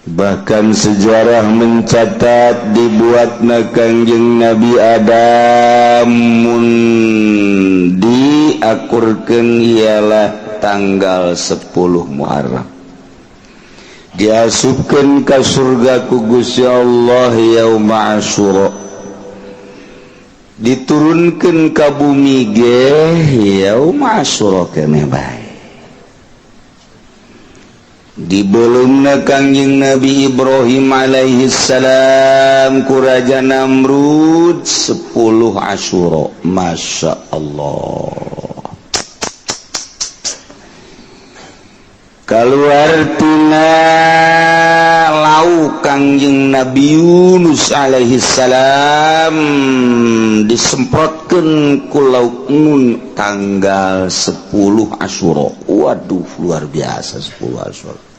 Bahkan sejarah mencatat dibuatna Kangjeng Nabi Adam mun diakurkeun ialah tanggal 10 Muharram. Diasupkeun ka surga ku Gusti Allah yauma Asyura. Diturunkeun ka bumi ge yauma Asyura keneh bae. Dibelumna Kangjeng Nabi Ibrahim alaihi salam ku Raja Namrud 10 Asyura. Masya Allah. Keluar tina lau Kangjeng Nabi Yunus alaihi salam disemprotkeun ku lauk Nun tanggal 10 Asyura. Waduh, luar biasa 10 Asyura.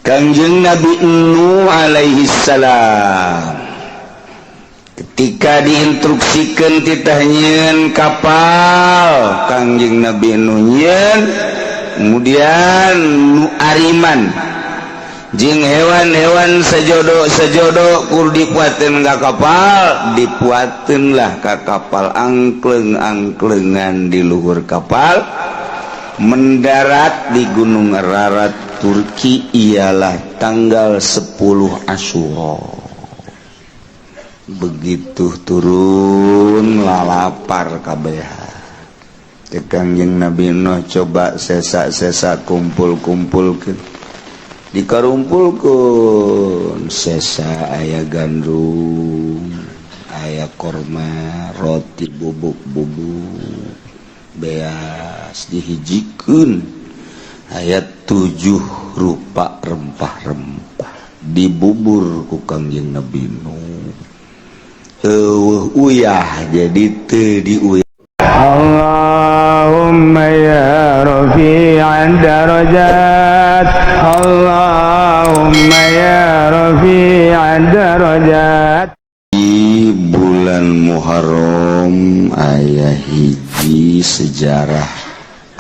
Kangjeng Nabi Nuh alaihi salam ketika diinstruksikan titah nyeun kapal Kangjeng Nabi Nuh nyeun, kemudian nu ariman jeung hewan-hewan sajodo kur dipuateun ka kapal, dipuateunlah ka kapal angkleng-angklengan di luhur kapal mendarat di Gunung Ararat Turki ialah tanggal 10 Asyura. Begitu turun lalapar kabeh. Kangjeng Nabi Nuh coba sesa-sesa kumpul-kumpulkeun. Dikarumpulkeun sesa aya gandum, aya korma, roti bubuk-bubuk, beas dihijikeun. Ayat 7 rupa rempah-rempah dibubur ku Kangjeng Nabi Nuh. Uyah jadi teu diuyah. Allahumma ya rafi'an darajat, Allahumma ya rafi'an darajat. Di bulan Muharram aya hiji sejarah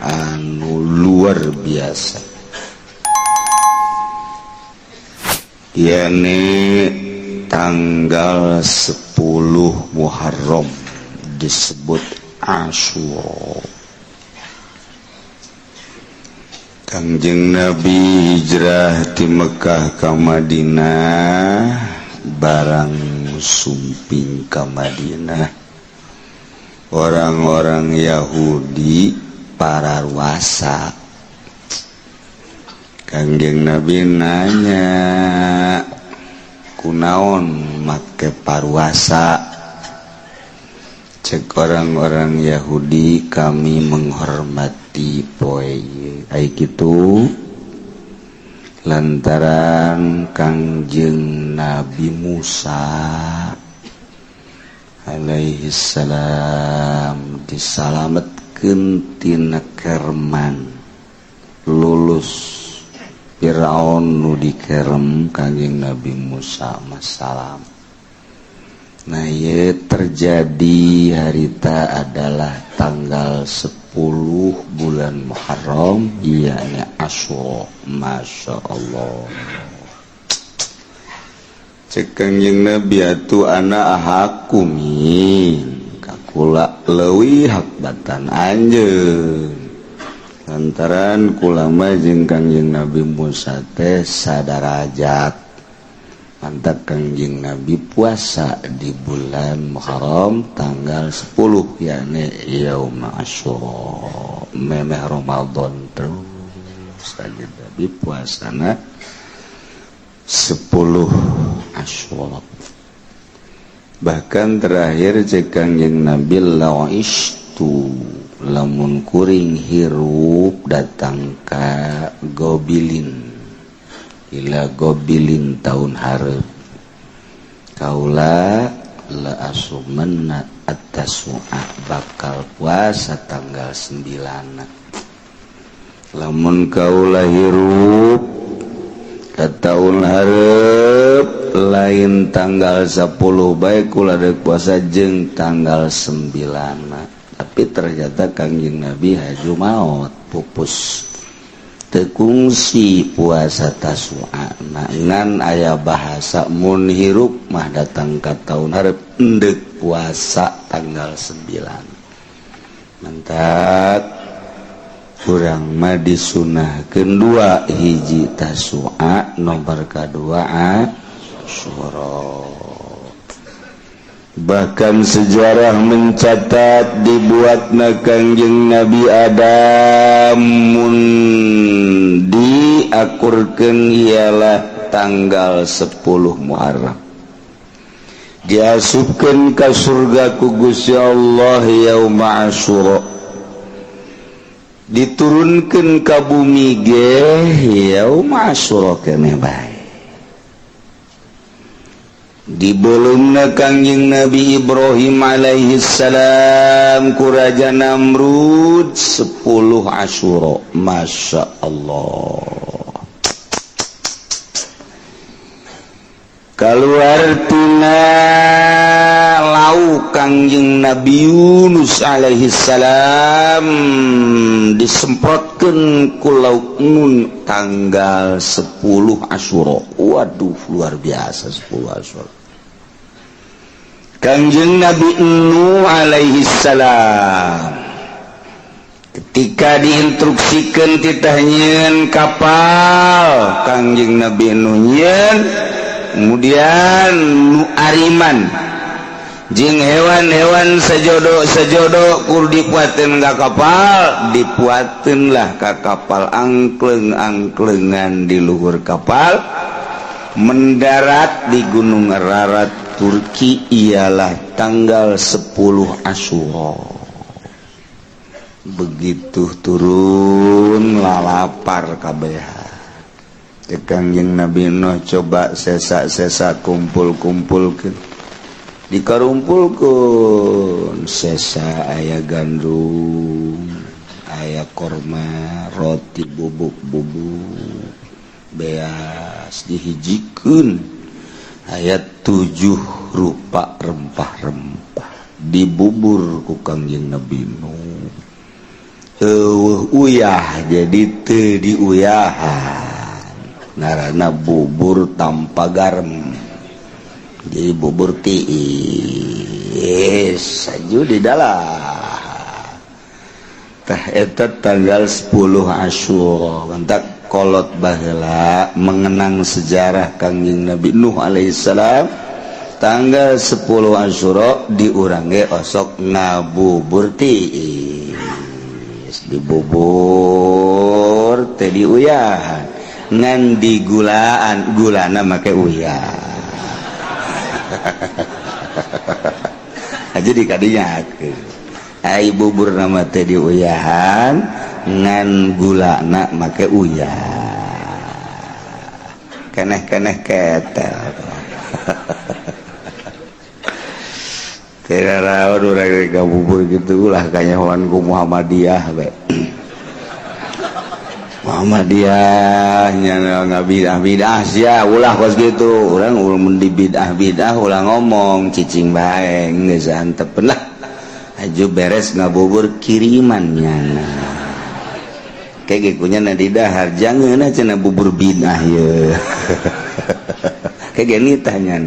anu luar biasa, yakni tanggal 10 Muharram disebut Asyura. Kangjeng Nabi hijrah ti Mekah ka Madinah barang sumping ka Madinah. Orang-orang Yahudi pararuasa. Kangjeng Nabi nanya, kunaon make paruasa? Cek orang-orang Yahudi, kami menghormati poe. Ai kitu lantaran Kangjeng Nabi Musa alaihi salam disalametkeun tina kerman lulus Firaun nu dikerem Kangjeng Nabi Musa masalam. Nah ye terjadi harita adalah tanggal 10 bulan Muharram, ianya Asyura. Masya Allah. Cek Kangjeng Nabi atu ana ahakumin kakula leuwih hak batan anjeun. Lantaran kulama jeung Kangjeng Nabi Musa teh sadarajat. Mantap Kangjeng Nabi puasa di bulan Muharram tanggal 10 yakni yaum Asyura, memeh Ramadan terus saja Nabi puasana 10 Asyura. Bahkan terakhir cek Kangjeng Nabi la'ishtu lamun kuring hirup datang ka gobilin ila gobilin tahun hareup kaula la asumanna at-tasua bakal puasa tanggal 9. Lamun kaula hirup ka tahun hareup lain tanggal 10 bae kula rek puasa jeung tanggal 9. Tapi ternyata Kangjeng Nabi haju maot pupus tekungsi puasa Tasu'a ngan aya bahasa mun hirup mah datang ka taun hareup endek puasa tanggal 9 mantat urang mah disunahkeun 2 hiji Tasu'a nomor kadua Asyura. Bahkan sejarah mencatat dibuatna Kangjeng Nabi Adam mun diakurkeun ialah tanggal 10 Muharram. Diasupkeun ka surga ku Gusti Allah yauma Asyura. Diturunkeun ka bumi ge yauma Asyura keneh bae. Dibelumna Kangjeng Nabi Ibrahim alaihi salam ku Raja Namrud 10 Asyura. Masya Allah. Keluar tina lauk Kangjeng Nabi Yunus alaihi salam disemprotkeun ku lauk Nun tanggal 10 Asyura. Waduh luar biasa 10 Asyura. Kangjeng Nabi Nuh alaihi salam ketika diinstruksikan titah nyieun kapal Kangjeng Nabi Nuh nyieun, kemudian nu ariman jeung hewan-hewan sajodo kur dipuateun ka kapal, dipuateunlah ka kapal angkleng-angklengan di luhur kapal mendarat di Gunung Ararat Turki ialah tanggal 10 Asyura. Begitu turun lalapar kabeh. Kangjeng Nabi Nuh coba sesa-sesa kumpul-kumpulkeun. Dikarumpulkeun sesa aya gandum, aya korma, roti bubuk-bubuk, beas dihijikeun. Ayat 7 rupa rempah-rempah dibubur ku Kangjeng Nabi Nuh. Uyah jadi teu diuyahan. Ngaranna bubur tanpa garam. Jadi bubur tiis saju di dalam. Tah eta tanggal 10 Asyura. Mantak kolot baheula mengenang sejarah Kangjeng Nabi Nuh alaihissalam tanggal 10 Asyura diurang ge osok ngabubur tiis dibubur teh diuyahan ngan digulaan gulana make uyah aja dikadinyakeun ai bubur nama teh diuyahan ngan gulana make uyah keneh-keneh ketel tidak rawan urang bubur gitu ulah kanyahoan ku Muhammadiyah be Muhammadiyah nya ngabidah-bidah sia ulah kos gitu urang mun di bidah-bidah ulah ngomong cicing bae geus antep lah aju beres ngabubur kirimannya kayak gitunya nanti dahar jangan aja bubur bidah ya kayak gini tanya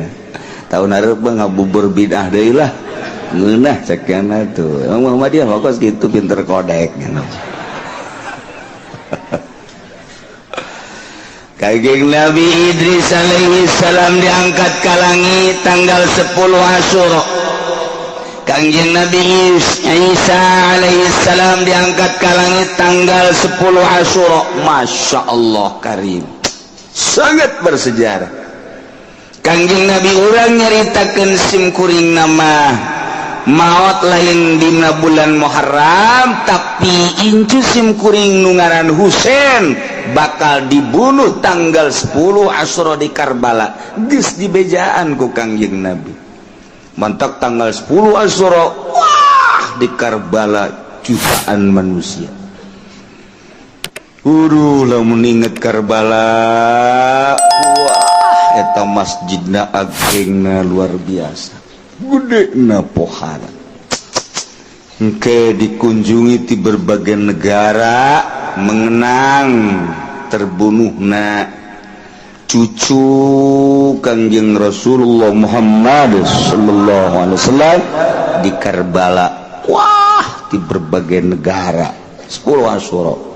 tahun harap nggak bubur bidah deh lah ngenah cekana tuh Muhammadiyah fokus gitu pinter kodek Kangjeng Nabi Idris alaihi salam diangkat ke langit tanggal 10 Asyura. Kangjeng Nabi Isa alaihi salam diangkat ke langit tanggal 10 Asyura. Masya Allah karim, sangat bersejarah. Kangjeng Nabi urang nyaritakeun sim kuring nama maot lain dina bulan Muharram, tapi incu sim kuring nu ngaran Husein bakal dibunuh tanggal 10 Asyura di Karbala. Geus dibejaan ku Kangjeng Nabi. Mantak tanggal 10 Asyura, wah di Karbala jutaan manusia. Lamun inget Karbala, wah eta masjidna agengna luar biasa. Gedena pohara. Engke dikunjungi di berbagai negara mengenang terbunuhna cucu Kangjeng Rasulullah Muhammad sallallahu alaihi wasallam di Karbala. Wah, di berbagai negara 10 Asyura.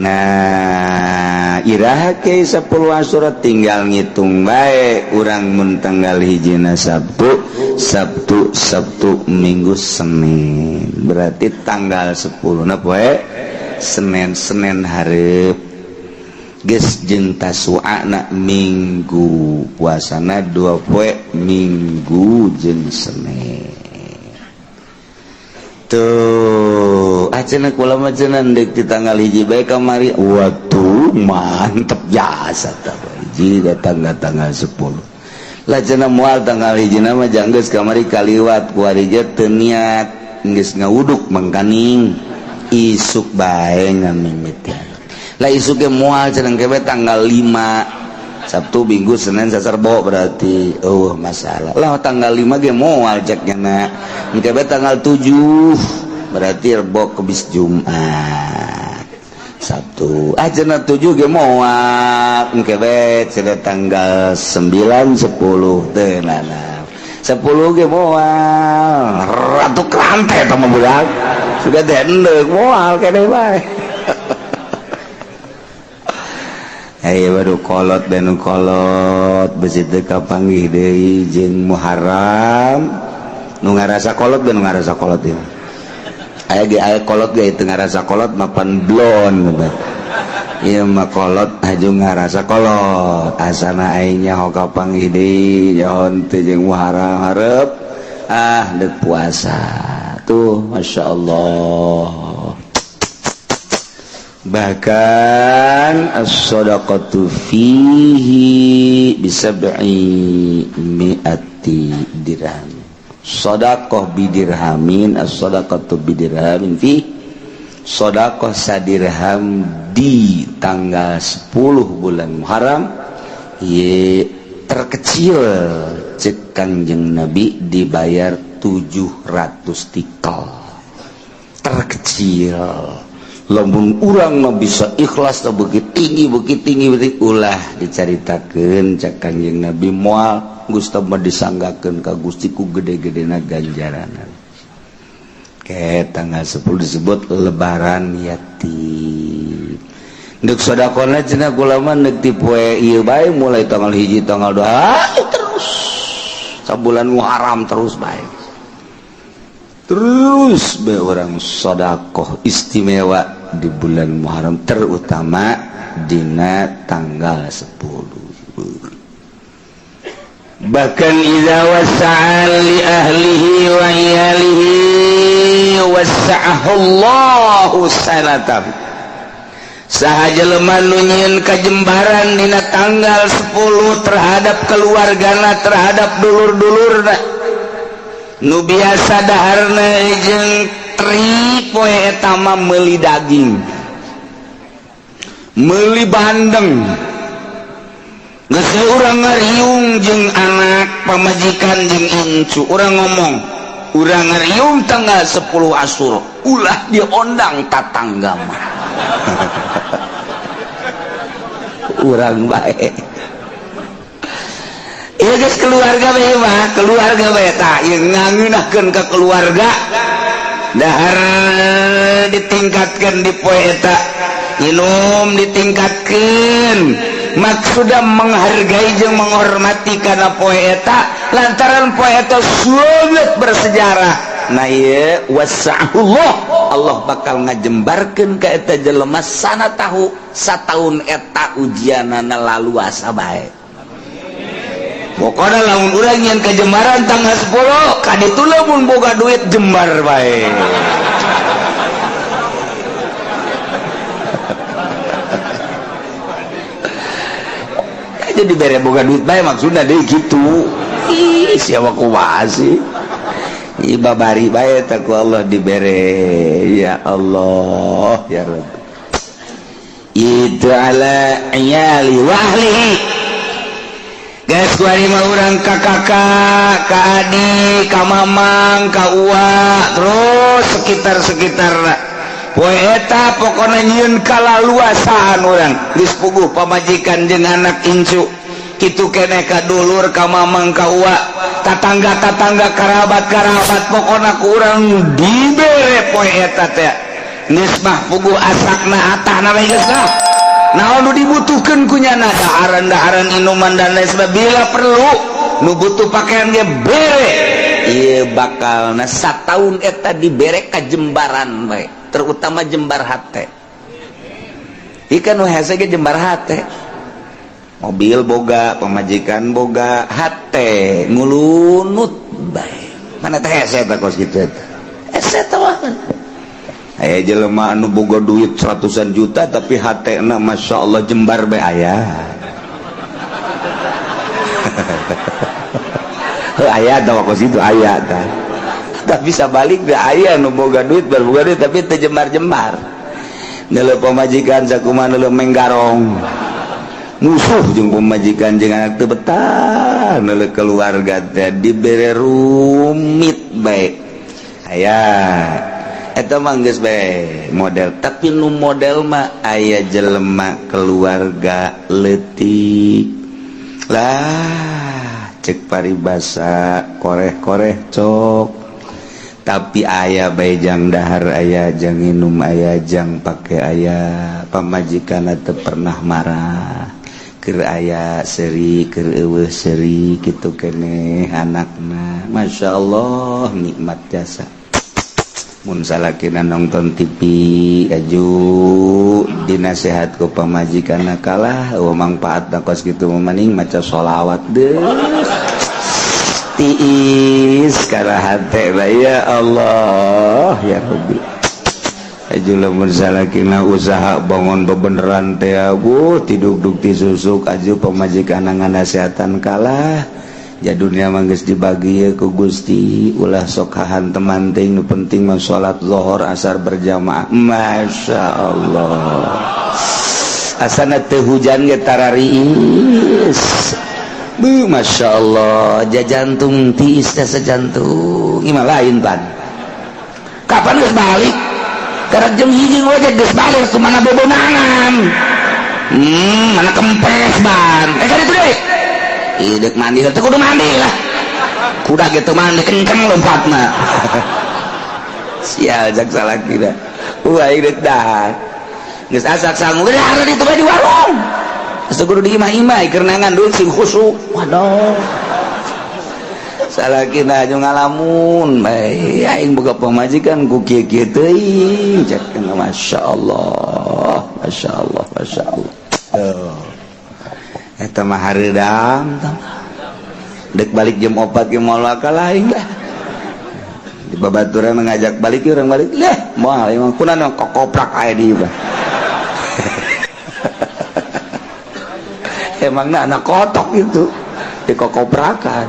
Nah, iraha ke 10 Asyura tinggal ngitung bae urang mun tanggal hijina Sabtu, Minggu, Senin. Berarti tanggal 10 na poe Senin hareup. Geus jeung tasu'ana Minggu, puasana 2 poe Minggu jeung Senin. Tuh, acenah kula mah cenah deuk di tanggal hiji bae kamari. Waduh, mantep jasa tah hiji tanggal 10. Lah cenah moal tanggal hiji mah janggeus kamari kaliwat ku ari teu niat geus ngawuduk mangkaning isuk bae ngamimitian. Lah isuk ge moal cenah kebe tanggal 5 Sabtu, Minggu, Senin, Sasarbo berarti masalah. Lah tanggal 5 ge moal ceknya kebe tanggal 7 berarti Rebo Kemis Jumat Sabtu. Cenah 7 ge moal kebe cenah tanggal 9 10 teu nana. 10 ge moal ratu krante tah mah budak. Sudah teh endeuh moal keneh bae. Ayo baru kolot benu kolot besi teu kapanggih deui jeung Muharram nu ngarasa kolot benu ngarasa kolot ieu. Aya kolot ge teu ngarasa kolot mapan blon. Ieu mah kolot aju ngarasa kolot. Asana aing nyaho kapanggih deui nyaho teu jeung Muharram hareup deuk puasa. Tuh masyaallah. Bahkan as-shadaqatu fihi bisab'i mi'ati dirham. Shadaqah bidirhamin, as-shadaqatu bidirhamin fi shadaqah sadirham di tanggal 10 bulan Muharram ye terkecil cek Kangjeng Nabi dibayar 700 tikal. Terkecil. Lamun urang mah bisa ikhlas teh beuki tinggi berarti ulah dicaritakeun cak Kanjeng Nabi moal Gusti mah disanggakeun ka Gusti ku gede-gedena ganjaranan. Ke tanggal 10 disebut lebaran yatim. Deuk sedekahna cenah kula mah neuk ti poe ieu bae mulai tanggal 1 tanggal 2 terus sabulan Muharram terus bae. Terus be orang sedekah istimewa di bulan Muharram terutama dina tanggal 10. Bahkan idza wasa'a li ahlihi wa iyalihi wasa'ahu Allahu sanatan. Saha jelema nu nyieun kajembaran dina tanggal 10 terhadap keluargana, terhadap dulur-dulurna nu biasa daharna jeung tri poe eta mah meuli daging, meuli bandeng. Geus urang ngariung jeung anak pamajikan jeung incu, urang ngomong, urang ngariung tanggal 10 Asyura, ulah diondang tatangga mah. Urang bae. Ieu geus keluarga bae mah, keluarga bae tah ieu ngangeunahkeun ka keluarga dahar ditingkatkeun di poe eta, minum ditingkatkeun, maksudna menghargai jeung menghormati kana poe eta lantaran poe eta sangat bersejarah. Nah ieu wasa'ullah, Allah bakal ngajembarkeun ka eta jelema sana tahu sataun eta ujianana lalu asa bae. Pokoknya lamun urang nyen kajembaran tanggal 10 kaditu lamun boga duit jembar bae. Jadi bere boga duit bae maksudna deui kitu. Ih siapa kumaha sih? Ibabari bae ta ku Allah dibere. Ya Allah ya Rabb. Itu ala iyali wa ahlihi. Guys, kuari mah urang ka kakak, ka adik, ka mamang, ka uwa, terus sekitar-sekitar poe eta pokona nyieun kalaluasaan urang geus puguh pamajikan jeung anak incu kitu keneh ka dulur ka mamang ka uwa tatangga-tatangga karabat-karabat pokona ku urang dibere poe eta teh geus mah puguh asakna atahna we geus naon nu dibutuhkeun ku nya daharan-daharan inuman dan lain sebagainya perlu nu butuh pakaian ge bere ieu bakalna sataun eta dibere ka jembaran bae terutama jembar hate ikan nu hese ge jembar hate mobil boga pamajikan boga hate ngulunut bae mana teh hese teh kos kitu eta hese teh aya jelema anu boga duit ratusan juta tapi hatena masyaallah jembar bae aya aya tah kos itu aya tah tapi sabalik ge aya nu boga duit tapi teu jembar-jembar neuleuh pamajikan sakumaha neuleuh menggarong musuh jeung pamajikan jeung anak teu betah neuleuh keluarga teh dibere rumit bae aya eta mah geus bae model tapi nu model mah aya jelema keluarga leutik lah cek paribasa koreh-koreh cok tapi aya bae jang dahar aya jang minum aya jang pake aya pamajikan teu pernah marah keur aya seri keur eueuh seri kitu keneh anakna masyaallah nikmat jasa mun salakina nonton TV aju dinasehat ku pamajikanna kalah mangpaatna kos kitu mending maca sholawat deus tiis kana hate ya Allah ya Rabbi aju lamun salakina usaha bangun bebeneran teh tiduk-duk tisusuk aju pamajikanna nganasehatan kalah ya dunia mah geus dibagi ku Gusti ulah sok hahanteman teh nu penting mah salat zuhur asar berjamaah masyaallah asana teu hujan ge tarariis masyaallah jajantung tiis teh sajantung ieu mah lain pan kapan geus balik karek jam 1 we geus balik kumaha bebonangan mana kempes ban kada itu deui idek mandi teh kudu mandi lah kuda gitu mandi kenceng lompatna sial jak salaki dah idek dah geus asak sangu geus hareup ditu di warung geus kudu diimah-imah keur nangan duit sing khusuk waduh salakina aju ngalamun bae aing boga pamajikan ku kieu-kieu teuing cek masyaallah masyaallah masyaallah eta mah hareudam dek balik jam 4 ge moal kalaing lah di babaturan ngajak balik urang balik leh moal imah kunaon kokoprak aya di bah emangna anak kotok itu di kokoprakan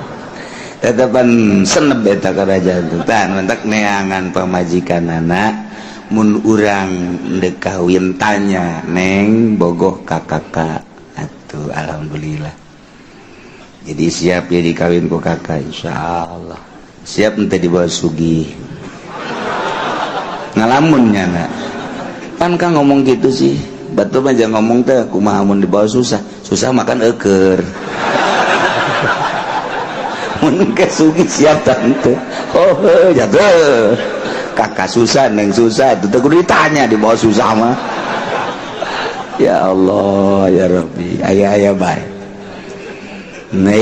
eta pan seneb eta karajaan teh mentak neangan pamajikanana mun urang deuk kawin tanya neng bogoh ka kakak atuh alhamdulillah jadi siap ya dikawin ku kakak insyaallah siap ente dibawa sugih ngalamunnya nak kan kang ngomong gitu sih batu mah jangan ngomong teh kumaha mun dibawa susah makan eukeur mun ke sugih siap tante oh jatuh kakak susah neng susah itu kudu ditanya dibawa susah mah ya Allah ya Rabbi aya bae nah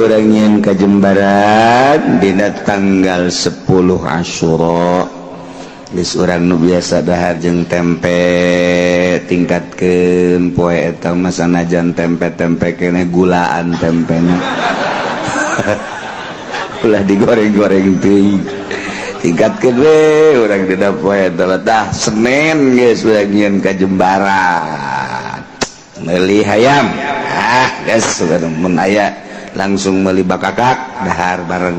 urang nyeun ka Jembaran dina tanggal 10 Asyura geus urang nu biasa dahar jeung tempe tingkatkeun poe eta mah sanajan tempe-tempe keneh gulaan tempena ulah digoreng-goreng teuing tingkatkeun we urang dina poe eta tah Senin geus urang nyeun ka Jembaran meuli hayam geus mun aya langsung meuli bakakak dahar bareng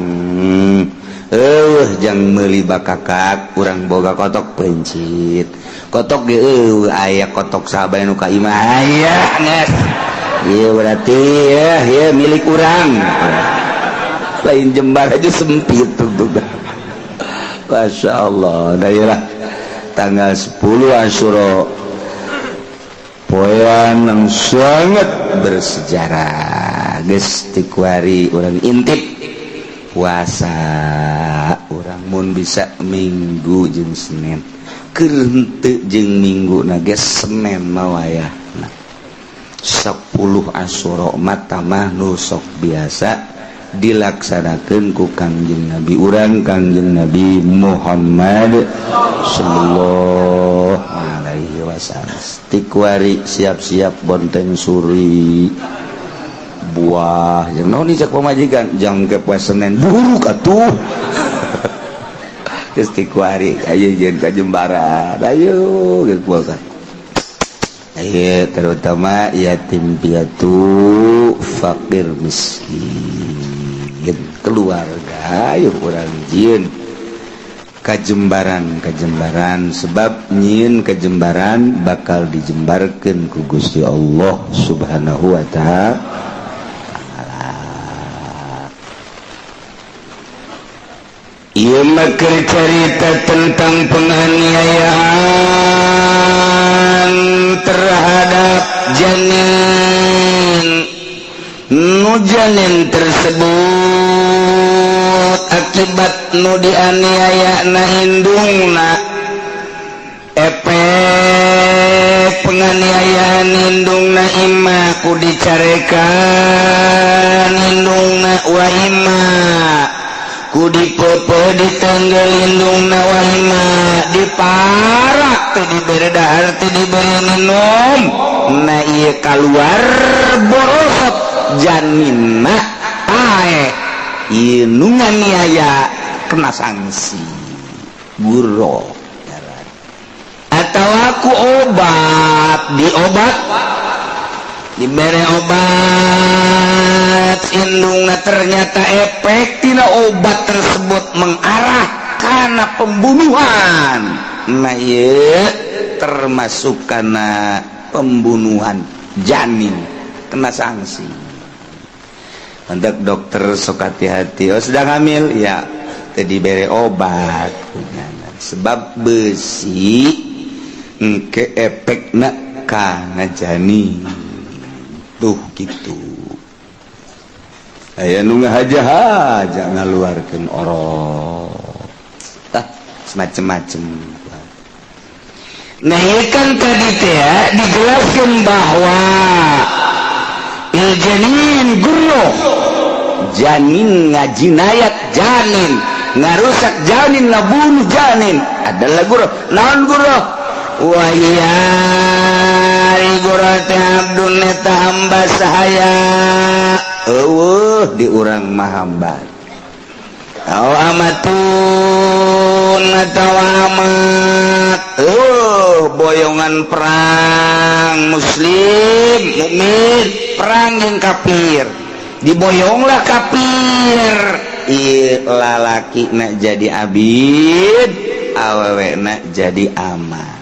jang meuli bakakak urang boga kotok pencit kotok ge aya kotok sabaya nu ka imah aya geus ieu berarti ya milik urang lain Jembar aja sempit tuh masyaallah daerah tanggal 10 Asyura poean yang sangat bersejarah geus ti kuari urang intip puasa urang mun bisa Minggu jeung Senin keur henteu jeung Minggu na geus Senin mah wayahna 10 Asyura mata mah nu sok biasa dilaksanakeun ku Kangjeng Nabi urang Kangjeng Nabi Muhammad sallallahu alaihi wasallam. Tikuari siap-siap bonteng suri buah jeung naon cak pamajikan jang ke poe Senin buruk atuh. Geus tikuari aya jeung ka Jembaran ayo geus puasa. Ayo terutama yatim piatu fakir miskin keluarga ayo urang jieun ka Jembaran sebab nyieun ka Jembaran bakal dijembarkeun ku Gusti Allah Subhanahu wa ta'ala. Ieu mah cerita tentang penganiayaan terhadap janin. Nu janin tersebut akibat nu dianiayana indungna, efek penganiayaan indungna imma ku dicarekan indungna wa imma ku dipepe ditanggal indungna wa imma diparak teh diberi dahar teh diberi minum na ieu kaluar borosot janinna tae ieu nu nganiaya kena sanksi guro atau aku obat diberi obat indungna ternyata efek tina obat tersebut mengarah karena pembunuhan nah ieu termasuk karena pembunuhan janin kena sanksi. Hendak dokter sok hati-hati sedang hamil ya tadi bere obat sebab besi engke efekna kana janin tuh gitu aya nu ngahaja ngaluarkeun orok tah semacam-macam. Nah ikan tadi teh dijelaskan bahwa janin guru janin ngajinayat janin ngarusak janin ngabunuh janin adalah guru naon guru wahiyari guru teh abdun eta hamba sahaya di urang mah hamba au amatun atau amat boyongan perang muslim mukmin perang yang kafir diboyonglah kafir lalaki nak jadi abid awewe nak jadi aman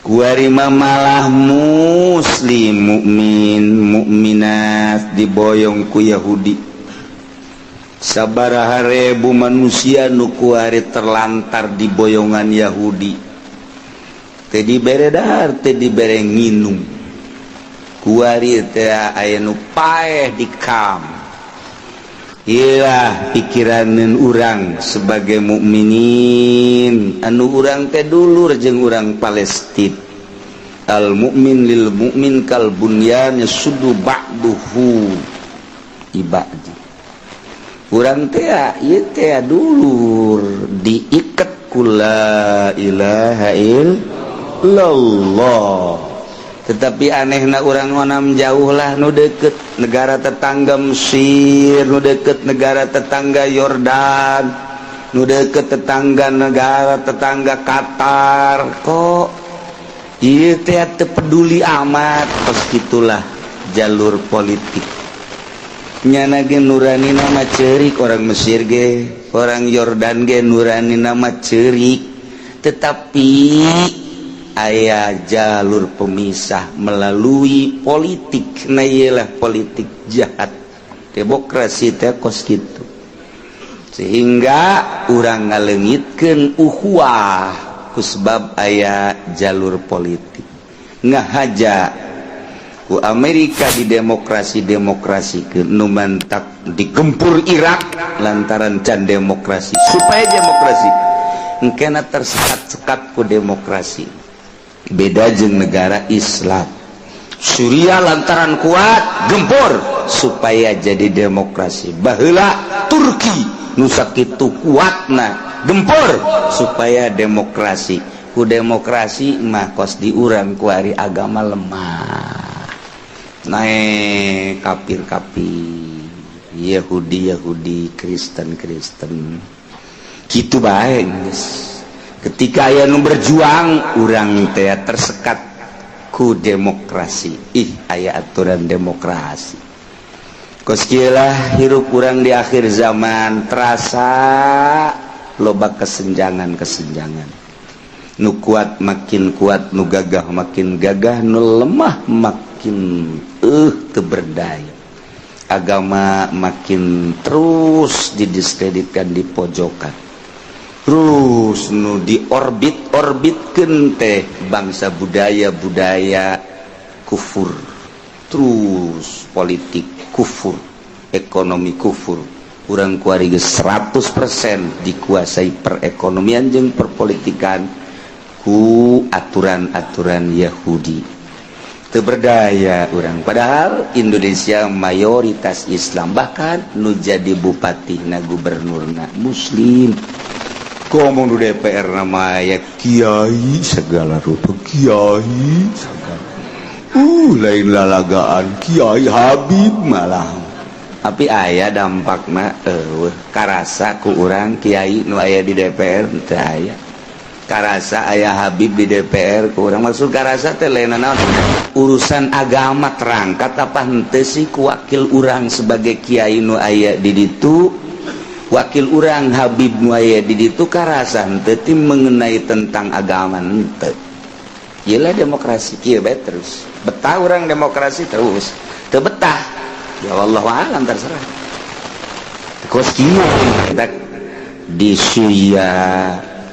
kuarima malah muslim mukmin mukminat diboyong ku Yahudi sabaraha ribu manusia nu kuari terlantar di boyongan Yahudi teu dibere dahar teu dibere nginum kuari teh aya nu paeh di kam ilah pikiraneun urang sebagai mukminin anu urang teh dulur jeung urang Palestina al mukmin lil mukmin kal bunyan yasuddu ba'duhu ibadi urang teh ieu teh dulur diiket ku la ilaha illallah. Tetapi anehna urang ngonam jauh lah nu deket negara tetangga Mesir, nu deket negara tetangga Yordan, nu deket tetangga negara tetangga Qatar. Kok ieu teh teu peduli amat pas gitulah jalur politik. Nyana ge nuranina mah ceurik orang Mesir ge, orang Yordan ge nuranina mah ceurik. Tetapi aya jalur pemisah melalui politik na ialah politik jahat demokrasi teh kos kitu sehingga urang ngaleungitkeun ukhuwah kusbab aya jalur politik ngahaja ku Amerika di demokrasi ke numantak digempur Irak lantaran can demokrasi supaya demokrasi engkena tersekat-sekat ku demokrasi beda jeung negara Islam Suriah lantaran kuat gempur supaya jadi demokrasi baheula Turki nu sakitu kuatna gempur supaya demokrasi ku demokrasi mah kos diurang ku ari agama lemah naik kafir-kafir Yahudi Kristen gitu bae ketika aya nu berjuang urang teh tersekat ku demokrasi aya aturan demokrasi kos kieu lah hirup urang di akhir zaman terasa loba kesenjangan nu kuat makin kuat nu gagah makin gagah nu lemah makin teu berdaya agama makin terus didiskreditkan di pojokan terus nu diorbitkeun teh bangsa budaya kufur terus politik kufur ekonomi kufur urang kuari geus 100% dikuasai perekonomian jeung perpolitikan ku aturan-aturan Yahudi teu berdaya urang padahal Indonesia mayoritas Islam bahkan nu jadi bupati gubernurna muslim ngomong di DPR nama ya kiai segala rupa kiai segala lain lalagaan Kiai Habib malah tapi aya dampakna karasa ku urang kiai nu aya di DPR teu aya karasa aya Habib di DPR ku urang maksud karasa teh lain naon urusan agama terangkat apa henteu sih ku wakil urang sebagai kiai nu aya di ditu wakil urang Habib nu aya di ditu karasa henteu ti mengenai tentang agama henteu ieu lah demokrasi kieu bae terus betah urang demokrasi terus teu betah ya wallahu a'lam terserah kos kieu kita di Syria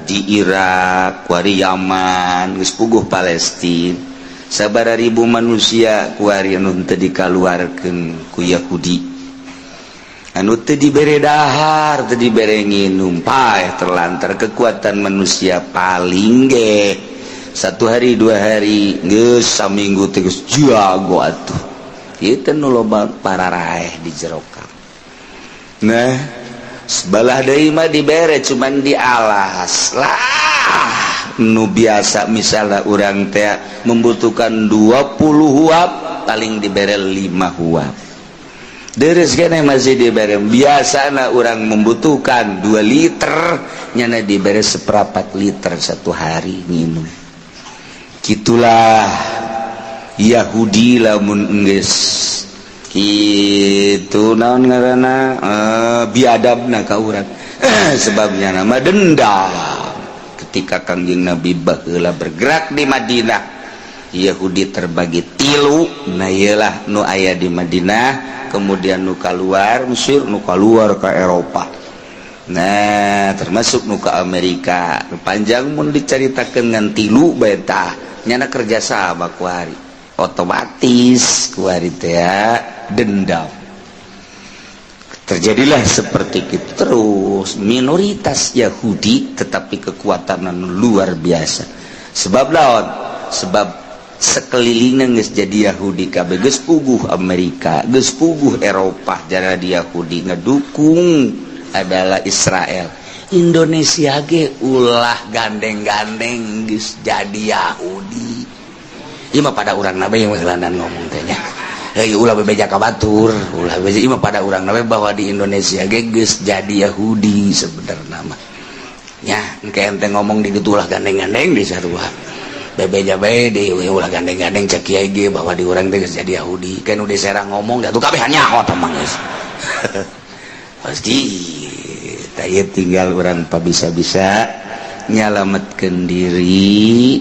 di Irak kuari Yaman geus puguh Palestina sabaraha ribu manusia kuari anu teu dikaluarkeun ku Yahudi anu teu dibere dahar teu dibere nginum paeh terlantar kekuatan manusia paling ge 1 hari 2 hari geus saminggu teh geus jago atuh ieu teh nu loba pararaeh di jero kang nah sebelah deui mah dibere cuman dialas lah nu biasa misalnya urang teh membutuhkan 20 huap paling dibere 5 huap deres keneh masih dibere biasana urang membutuhkan 2 liter nyana dibere 1/4 liter 1 hari minum gitulah Yahudi lamun geus kitu naon ngaranna biadabna ka urang sebabnya nama dendam ketika Kangjeng Nabi baheula bergerak di Madinah Yahudi terbagi 3 nah iyalah nu aya di Madinah kemudian nu keluar Mesir nu keluar ke Eropa nah termasuk nu ke Amerika panjang mun dicaritakeun ngan 3 bae tah nyana kerjasama kuari otomatis kuari teh dendam terjadilah seperti itu terus minoritas Yahudi tetapi kekuatan luar biasa sebab lawan sebab sekelilingna geus jadi Yahudi kabeh geus puguh Amerika geus puguh Eropa jara di Yahudi ngedukung adalah Israel Indonesia ge ulah gandeng-gandeng geus jadi Yahudi ieu mah pada urang nabe yang ngeulandan ngomong teh nya ulah bebeja ka batur ulah bebeja ieu mah pada urang nabe bahwa di Indonesia ge geus jadi Yahudi sebenarnya mah nya engke ente ngomong di kitu ulah gandeng-gandeng di sarua bebeja bae di ulah gandeng-gandeng cek kiai ge bahwa di urang teh geus jadi Yahudi kan udah serang ngomong atuh kabeh nyaho teh mah geus pasti taya tinggal urang pabisa-bisa nyalametkeun diri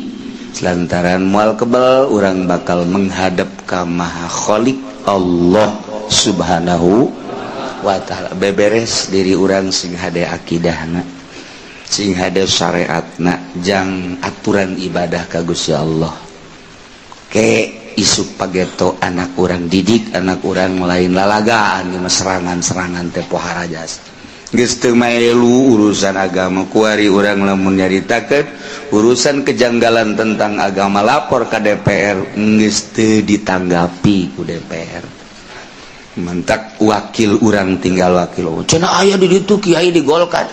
lantaran moal kebal urang bakal menghadap ka Maha Khaliq Allah Subhanahu wa taala beberes diri urang sing hade akidahna sing hade syariatna jang aturan ibadah ka Gusti Allah ke isuk pageto anak urang didik anak urang lain lalagaan di serangan-serangan teh pohara jas geus teu maelu urusan agama kuari urang lamun nyaritakeun urusan kejanggalan tentang agama lapor ka DPR geus teu ditanggapi ku DPR mentak wakil urang tinggal wakil cenah aya di ditu kiai digolkan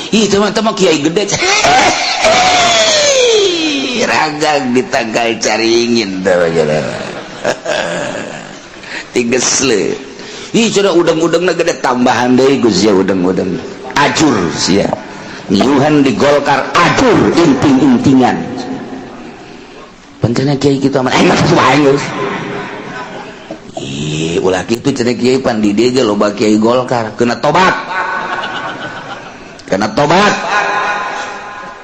ih teman-teman kiai gede ragag ditanggal caringin tigesle ih cenah udang-udangna gede tambahan deui Gus ya udang-udang ajur sia ngiuhan di Golkar ajur inting-intingan pentingnya kiai kita mah bagus ih ulah kitu cenah kiai pan di dieu ge loba kiai Golkar kena tobat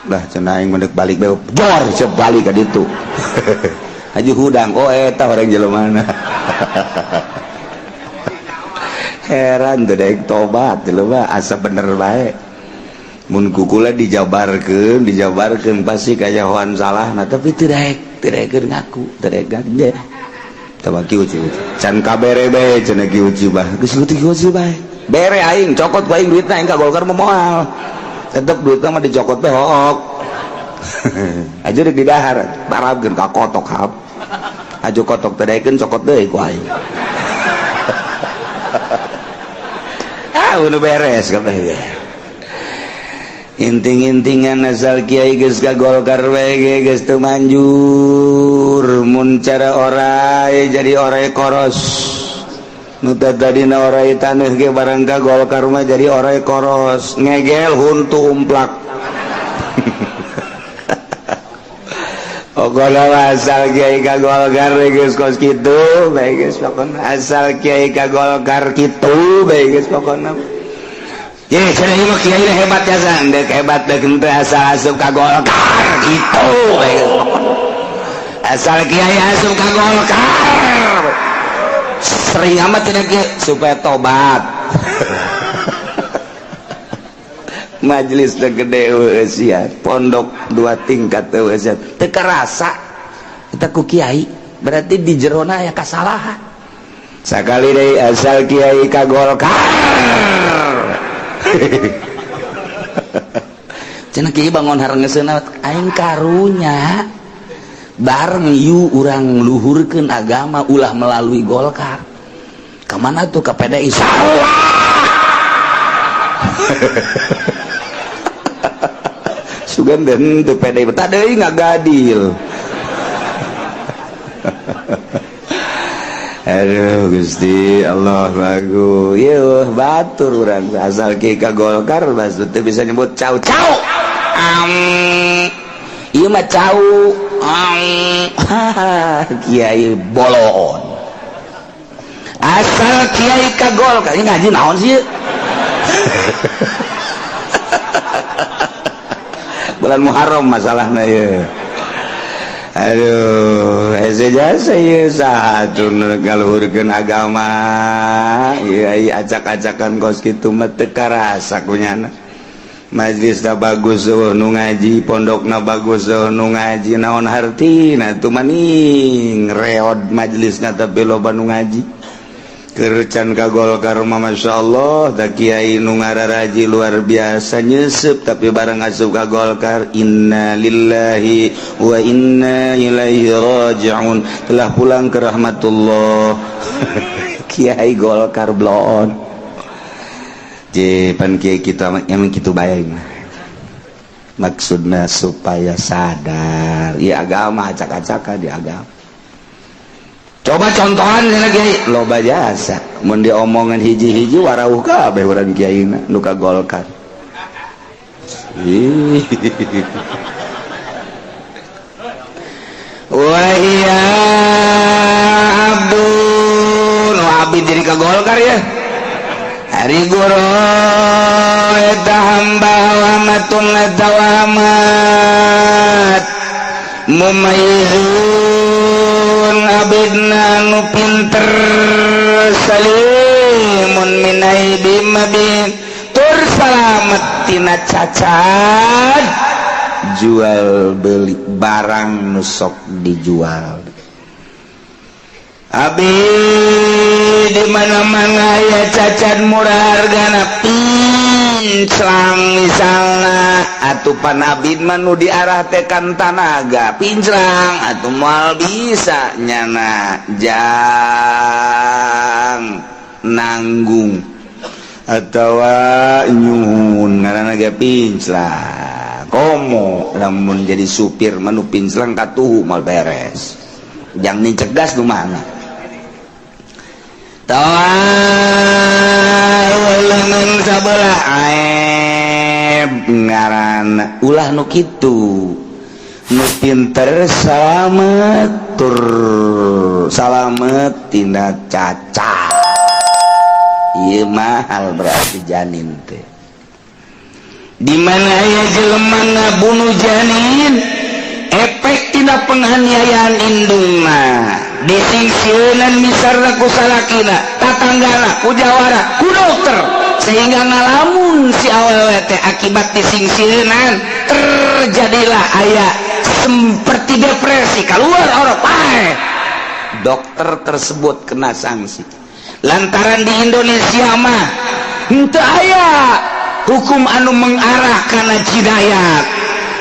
lah cenah aing mendek balik bae jor ceuk balik ka ditu Haji Hudang oh eta orang jelemana heran teu daek tobat jelema asa bener bae mun kukula dijabarkeun pasti kajahoan salahna tapi teu daek ngaku teu daek gande tabaki uci can kabere bae cenah ki uci bah geus leutik uci bae bere aing cokot ku aing duitna aing ka Golkar mah moal tetep duitna mah dicokot teh hook aja di dahar parabkeun ka kotok hap aja kotok teh daekeun cokot deui ku aing udah beres kabeh inting-intingan asal kiai geus ka Golkar we geus teu manjur mun cara orai jadi orai koros nu tadina orai taneuh ge barang ka Golkar mah jadi orai koros ngegel huntu umplak pokona asal kiai ka Golkar geus kos kitu bae geus pokona asal kiai ka Golkar kitu bae geus pokona ye cenah ieu mah kiai hebat jasa deuk hebat deuk teu asal asup ka Golkar kitu bae geus asal kiai asup ka Golkar sering amat cenah kieu supaya tobat majelis teh gede eus ya pondok 2 tingkat eus teu karasa eta ku kiai berarti di jerona aya kasalahan sakali deui asal kiai ka Golkar cenah kiai bangun harengeusna aing karunya bareng yu urang luhurkeun agama ulah melalui Golkar kamana tuh ka PDI salah sugan dan teu PDI tah deui ngagadil aduh Gusti Allah bagus yeuh batur urang asal kiai ka Golkar bas teu bisa nyebut cau ieu mah cau kiai bolon asal kiai ka Golkar ini ngaji naon sih bulan Muharram masalahna ya aduh ese jasa ieu saha teu ngaluhurkeun agama ieu acak-acakan kos kitu mah teu karasa kunyana majlisna bagus nu ngaji pondokna bagus nu ngaji naon hartina tu maning reod majlisna tapi loba nu ngaji kercan ka Golkar mah masyaallah da kiai nu ngararaji luar biasa nyeusup tapi bareng asup ka Golkar inna lillahi wa inna ilaihi raji'un telah pulang ke rahmatullah kiai Golkar blon pan kiai kita emang kitu bae maksudna supaya sadar ya agama acak-acakan di agama coba contohan cenah kiai loba jasa mun diomongan hiji-hiji warauh kabeh urang kiaina nu ka Golkar wa iya abdun abid jadi ka Golkar ya hari guru eta hamba wamatun dawamat mumayyizun abidna nu pinter salih salimun min aibim mabin tur salamet tina cacat jual beli barang nusok dijual. Abi di mana-mana ya cacat murah hargana pinclang misalna atuh panabid manu diarah tekan tanaga pinclang atuh moal bisa nyana jang nanggung atawa nyuhun ngaranna ge pinclang komo lamun jadi supir manu pinclang katuhu mal beres jang nih cerdas nu mana tawalangan sabelah aib ngaran ulah nu kitu nu pinter salamet tur salamet tina cacat ieu mahal berarti janin teh di mana aya jelema ngabunuh janin efek tina penganiayaan indungna disingsieunan misarna ku salakina tatanggana ku jawara ku dokter sehingga ngalamun si awewe teh akibat disingsieunan terjadilah aya seperti depresi keluar orang pae dokter tersebut kena sanksi lantaran di Indonesia mah henteu aya hukum anu mengarah kana jinayat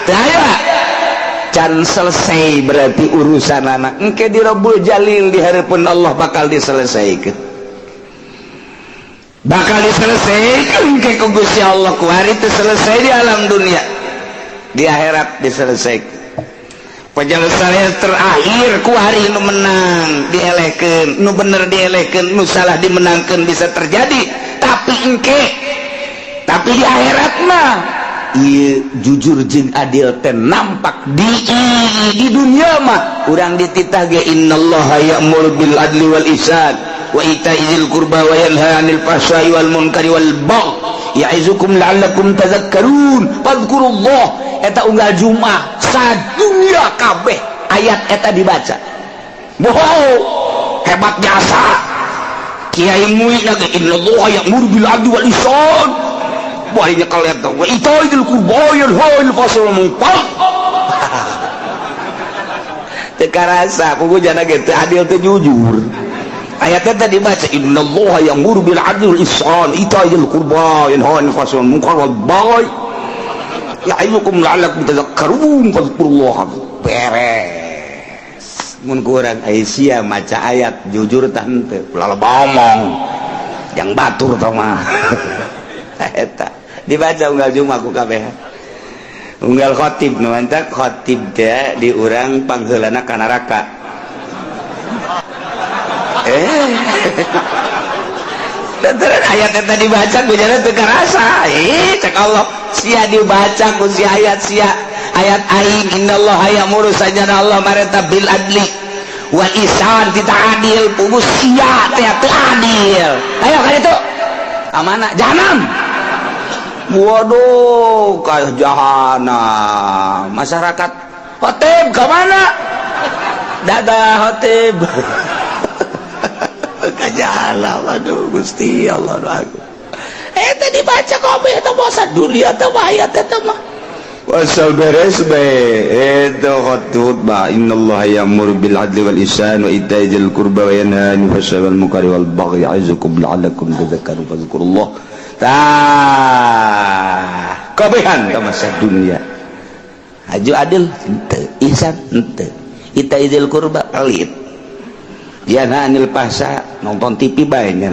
teu aya can selesai berarti urusan anak engke di Rabbul Jalil di harapan Allah bakal diselesaikan engke ku Gusti Allah ku hari itu selesai di alam dunia di akhirat diselesaikan penyelesaian terakhir ku hari nu menang dielehkeun nu bener dielehkeun nu salah dimenangkeun bisa terjadi tapi di akhirat mah iya jujur jeung adil teh nampak di dunia mah urang dititah ge innallaha ya'muru bil adli wal ihsan wa itaizil qurba wa yanha 'anil fahsya'i wal munkari wal baghi ya'izukum la'allakum tadhakkarun fadhkurullah eta unggal Jumat sadunya kabeh ayat eta dibaca bohong hebat jasa kiai muid lagi innallaha ya'muru bil adli wal ihsan wahnya kalian tahu wa itaidil qurba yanhail fasal munkar teu karasa pokoknya gitu adil teh jujur ayatnya tadi baca innallaha ya'muru bil adli wal ihsan itaidil qurba yanhail fasal munkar wal baghi ya'izukum la'allakum tadhakkarun fadhkurullaha beres mun kurang Aisyah maca ayat jujur tah henteu ulah ngomong yang batur tah mah eta dibaca unggal Jumat ku kabeh unggal khotib nu mantap khotib teh di urang pangheulana ka neraka Lantaran ayat eta dibaca gujana teu karasa cek Allah sia dibaca ku si ayat aing innallaha ya'muru sajana Allah mareta bil adli wal ihsan tita adil pugus sia teh teu adil ayo ka ditu ka mana jahanam. Waduh, kah jahanam. Masyarakat khotib ke mana? Dadah khotib. Ke jahanam. Aduh, Gusti Allah aku. Tadi baca kabeh eta bosan dunia teh ayat eta mah. Wasal beres bae. Eta khutbah innallaha ya'muru bil adli wal ihsan wa itaizil qurba wa yanha 'anil fahsya'i wal munkari wal baghi ya'izukum la'allakum tadhakkarun fadhkurullah. Kabehan ka masa dunia aju adil henteu ihsan henteu itaizil qurba pelit yana anil fahsya nonton TV bae nya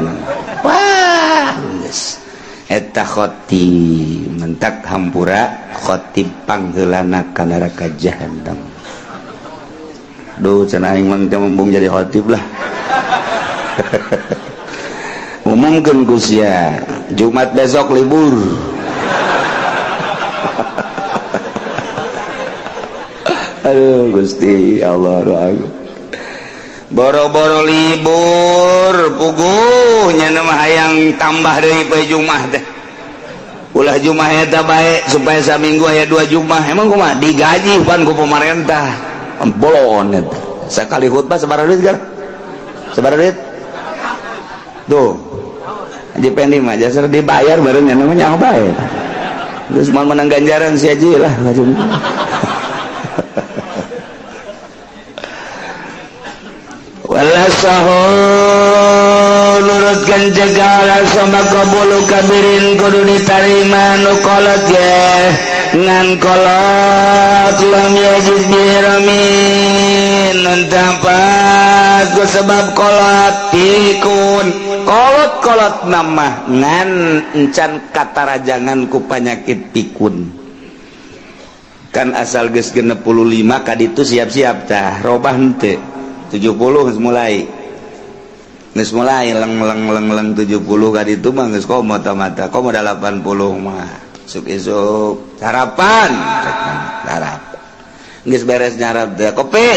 wah geus eta khotib mentak hampura khotib pangheulana ka neraka jahanam duh cenah aing mah mumpung jadi khotib lah umumkeun ku sia Jumat besok libur aduh Gusti Allah aku boro-boro libur puguhnya nama hayang tambah deui poe Jumat teh ulah Jumat eta bae supaya saminggu aya 2 Jumat emang kumaha digaji pan ku pemerintah bolon eta sekali khutbah sabaraha duit gar sabaraha duit tuh Haji Pendi mah jasa dibayar barengnya namanya bayar. Terus mau menang ganjaran si Haji lah. Wala sahul nurutkan segala sama kabulu kabirin kudu ditarima nu kolot ya ngan kolot lam yajid biramin nantapat ku sebab kolot pikun kolot nama ngan encan katarajangan ku penyakit pikun kan asal geus 65 kaditu siap-siap tah robah henteu 70 geus mulai leng 70 kaditu mah geus komo mata komo 80 mah esuk sarapan geus beres nyarap teh kopi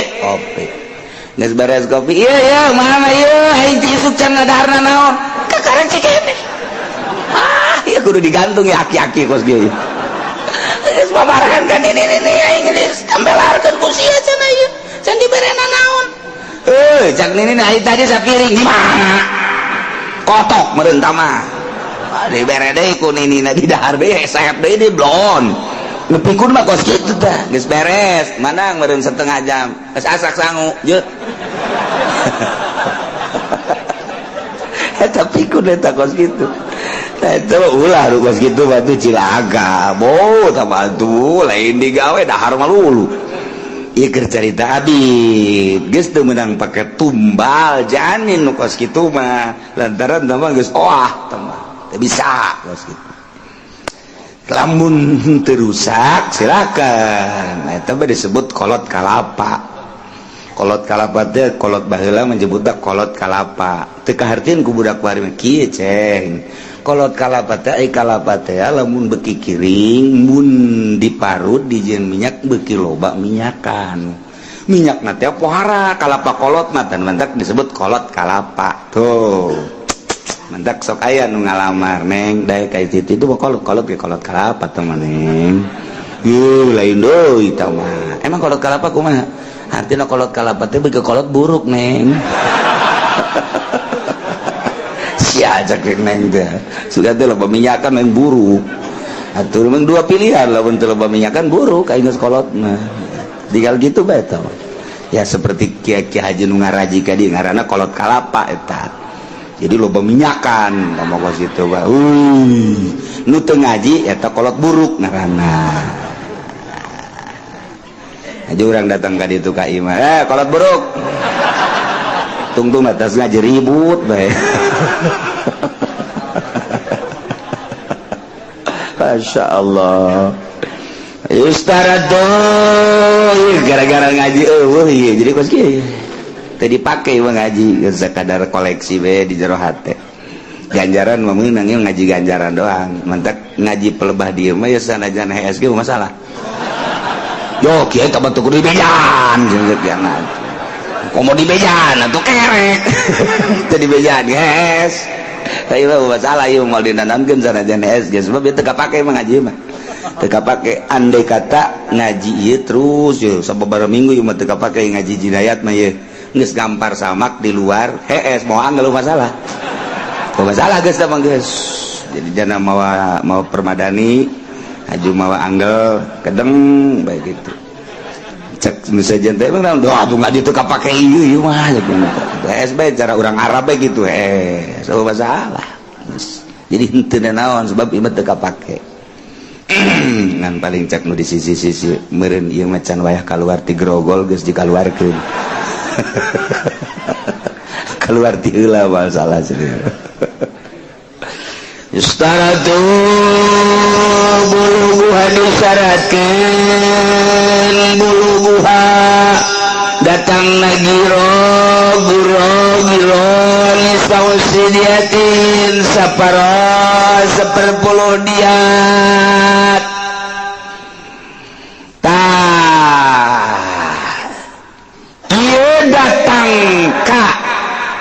geus beres kopi iya mana ieu aing isuk can ngadaharna naon kakareng cikene ieu kudu digantung ya aki-aki kos kieu geus babarahan kan ini aing geus tambelarkeun ku sia cenah ieu can diberena naon cak nini aing tadi sapiring gimana kotok meureun tama dibere deui ku ninina di dahar deui sayap deui di blon nepikun mah kos kitu tah geus beres manang meureun setengah jam geus asak sangu jeut eta pikun eta kos kitu eta ulah kos kitu batu Cilaga bo tah batu lain digawe dahar mah lulu ieu keur carita abid geus teu meunang pake tumbal janin nu kos kitu mah lantaran tah geus tah teu bisa kos kitu lamun teu rusak silakan eta mah disebut kolot kalapa teh kolot baheula menyebutna kolot kalapa teu kahartieun ku budak bari mah kieu ceng kolot kalapa teh kalapa teh lamun beuki kiring mun diparut dijieun minyak beuki loba minyakan minyakna teh pohara kalapa kolot mah teh mantak disebut kolot kalapa tuh mantak sok aya nu ngalamar neng daek ka itu mah kolot ge kolot kalapa teh mah neng lain deui tah mah emang kolot kalapa kumaha artina kolot kalapa teh beuki kolot buruk neng sia cak neng teh sudah teh loba minyakan yang buruk atuh memang dua pilihan lamun teu loba minyakan buruk ka geus kolotna tinggal gitu bae tah ya seperti Kiai Haji nu ngaraji ka dieu ngaranna kolot kalapa eta jadi loba minyakan lamun kos kitu bae nu teu ngaji eta kolot buruk ngaranna aja urang datang ka ditu ka imah kolot buruk tungtung atas ngaji ribut bae Masya Allah Ustaradz gara-gara ngaji jadi kos kieu teu dipake mah ngaji sekadar koleksi bae di jero hate ganjaran mah meunang ngaji ganjaran doang mantak ngaji pelebah dieu mah ya sanajan hees ge masalah yo kieu tah batu kudu dibejan jeung kieu ngaji komo dibejan atuh kerek teu dibejan hees ayo mah masalah ieu moal dinanamkeun sanajan hees ge sebab teu kapake mah ngaji mah teu kapake andai kata ngaji ieu terus yo sababaraha minggu ieu mah teu kapake ngaji jinayat mah ieu geus gampar samak di luar hees mau angel masalah geus tah mah geus jadi jana mawa permadani aju mawa angel kedeng bae kitu cek misalnya teh emang doa tuh nggak ditukar pakai ieu mah hees bae cara orang Arab bae gitu hees so masalah jadi henteu naon sebab ieu teu kapake ngan paling cek nu di sisi-sisi meureun ieu mah can wayah kaluar ti grogol geus dikaluarkeun keluar ti heula masalah cenah Istaratu buluguha disyaratkan buluguha datang nagiro nisausidiatin saparo seperpuluh diat ia datang ka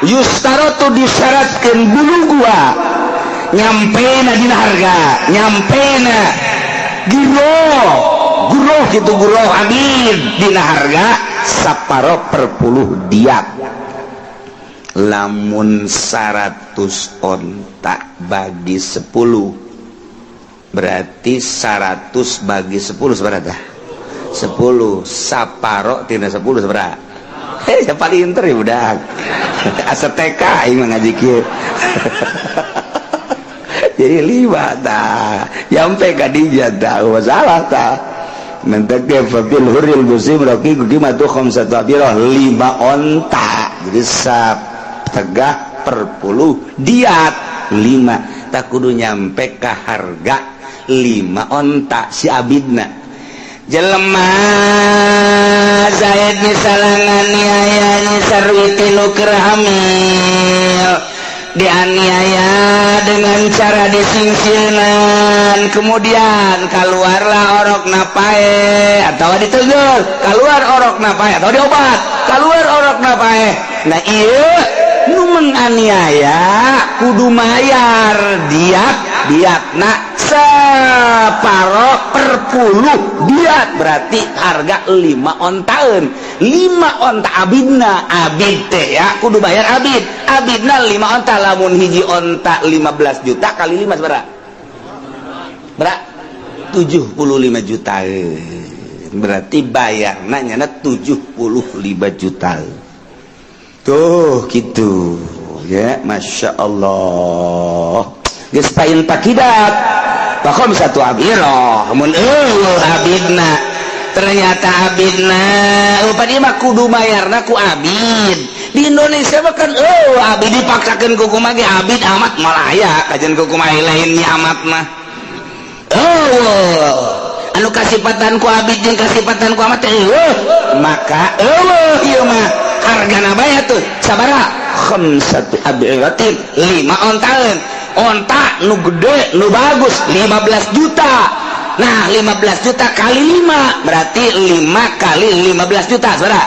Yustaratu disyaratkan buluguha nyampe na dina harga nyampe na giro gitu giro abid dina harga saparo per puluh diat lamun 100 onta bagi 10 berarti 100 bagi 10 seberapa? 10 saparok tina 10 seberapa? Ya paling inter ya budak asa TK ini ngaji kieu. Jadi 5 tah nyampe ka dinya tah masalah tah menteke fafil huril musim roki gimatu khamsatu abirah 5 onta jadi tegah per puluh diat 5 tak kudu nyampe ka harga 5 onta si abidna jelema Zaid misalangan niayanya sarwiti nuker hamil dianiaya dengan cara disingsilan kemudian keluarlah orok napae atau ditegur keluar orok napae atau diobat keluar orok napae nah iya nu menganiaya kudu mayar diat nak separoh per puluh diat berarti harga 5 ontaeun 5 onta abidna abid teh ya kudu bayar abidna 5 onta lamun hiji onta 15 juta kali 5 seberapa? 75 juta berarti bayarna nyana 75 juta tuh gitu ya Masya Allah geus pain takidat pakom satu abiro mun abidna ternyata abidna upadi mah kudu mayarna ku abid di Indonesia mah kan abid dipaksakeun ku kumaha ge abid amat malah aya kajen ku kumaha lain nya amat mah anu kasipatan ku abid jeung kasipatan ku amat maka ieu mah hargana baya tuh sabaraha khamsatu abiratin 5 ontaeun onta nu gede nu bagus 15 juta nah 15 juta kali 5 berarti 5 kali 15 juta saudara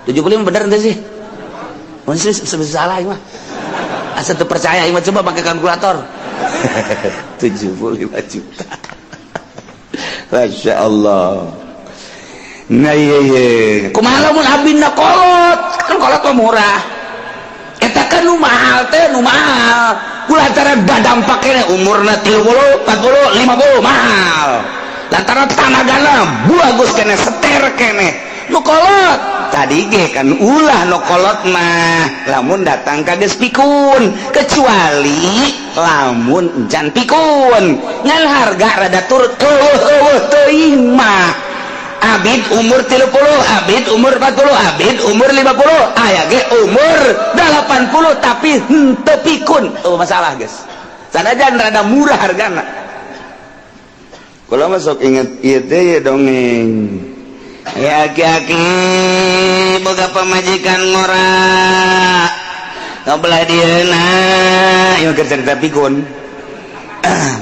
75 bener ente sih masih salah ini mah asal tuh percaya ini coba pakai kalkulator 75 juta Masya Allah nah iya kumaha lamun abinna kolot kan kolot mah murah eta kan nu mahal teh nu mahal kulantaran badam pakene umurna 30 40 50 mahal lantaran tanagana bagus kene seter kene nu kolot tadi ge kan ulah nu kolot mah lamun datang ka geus pikun kecuali lamun encan pikun ngan harga rada turut teuing mah abid umur 30 abid umur 40 abid umur 50 aya ge umur 80 tapi henteu pikun masalah guys sanajan rada murah hargana kula mah sok inget ieu teh ya dongeng ya aki-aki boga pamajikan ngora ngobelah dieuna ieu keur cerita pikun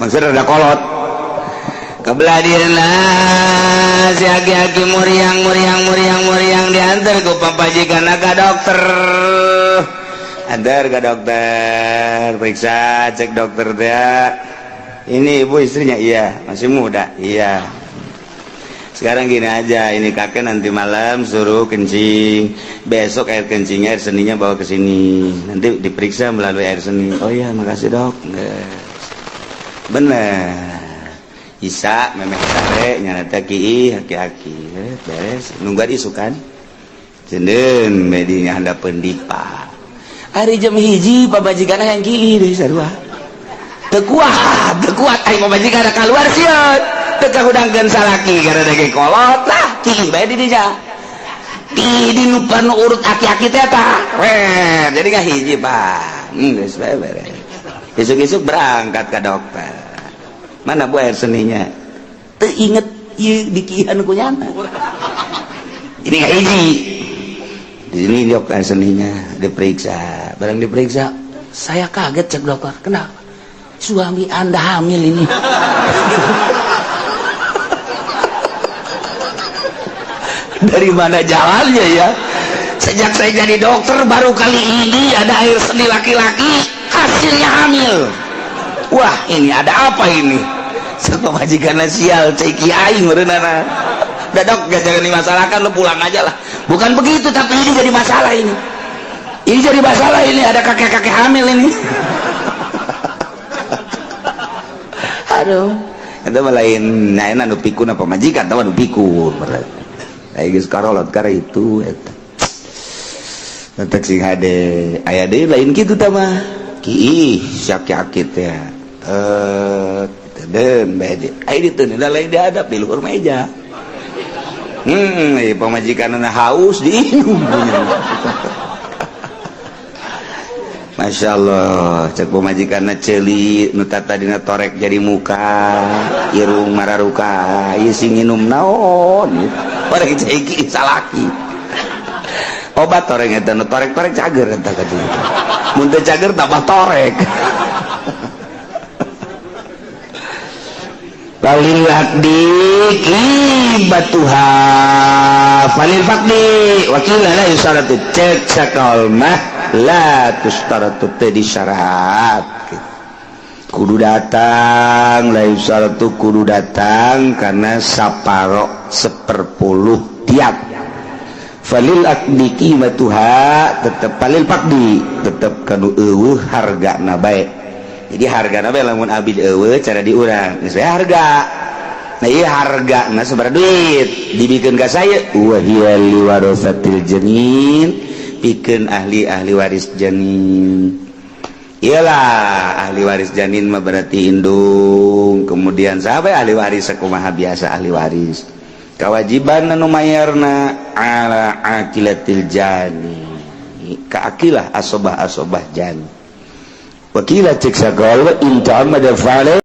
maksudna rada kolot kebelah dieuna si aki-aki muriang diantar ku papajikan ke dokter antar ke dokter periksa cek dokter dia ini ibu istrinya iya masih muda iya sekarang gini aja ini kakek nanti malam suruh kencing besok air kencingnya air seninya bawa ke sini nanti diperiksa melalui air seni oh iya makasih dok bener Isa memeh sare nyana kieu haki-haki beres nunggu isukan cendeun medinya handapeun dipa ari jam hiji pabajigana yang kieu deui sarua teu kuat ai pabajigana kaluar sieun teu kahudangkeun salaki gara dage kolot lah kieu bae di dinya di nu panu urut aki-aki teh tah jadi ka hiji Pak geus bae beres esuk-esuk berangkat ke dokter mana bu air seninya teu inget ieu dikihan ku nyana ini nggak hiji di sini diok air seninya diperiksa barang diperiksa saya kaget cek dokter kenapa suami anda hamil ini dari mana jalannya ya sejak saya jadi dokter baru kali ini ada air seni laki-laki hasilnya hamil wah ini ada apa ini sama majikan sial ceki aing merenana dadok gak jangan dimasalahkan lu pulang aja lah bukan begitu tapi ini jadi masalah ini Ini jadi masalah, ini ada kakek-kakek hamil ini. Aduh, itu lain. Nah, nu pikun apa majikan, tahu nu pikun. Kayak geus karolot kara itu eta. Tetek sing hade, aya deui lain kitu tah mah. Ki sakit ya. Den bae. Ai ditu da lain diadap di luhur meja. Pemajikanna haus diinum. Masya Allah, cek pemajikanna ceuli nu tadi torek jadi muka, irung mararuka, ieu sing nginum naon? Bareng ceiki salaki. Obat torek eta nu torek-torek cager eta kadieu. Mun teu cager tambah torek. Falil akdi batuha falil fakdi wakila la yusaratu cek sakal mah la tustaratu teh disyarat kudu datang la yusaratu kudu datang karena saparo 1/10 tiap falil akdi qimatuha tetep falil fakdi tetep kanu eueuh hargana bae. Jadi harga nabe lamun abdi eueuh cara diurang geus harga. Nah ieu hargana sabaraha duit dibikeun ka saya wa hiya liwarasatil janin pikeun ahli waris janin. Iyalah ahli waris janin mah berarti indung, kemudian sahabat ahli waris sakumaha biasa ahli waris. Kewajiban anu mayarna ala aqilatil janin. Ka aqilah asobah janin. Wakila cek sagala inta amada fa'ala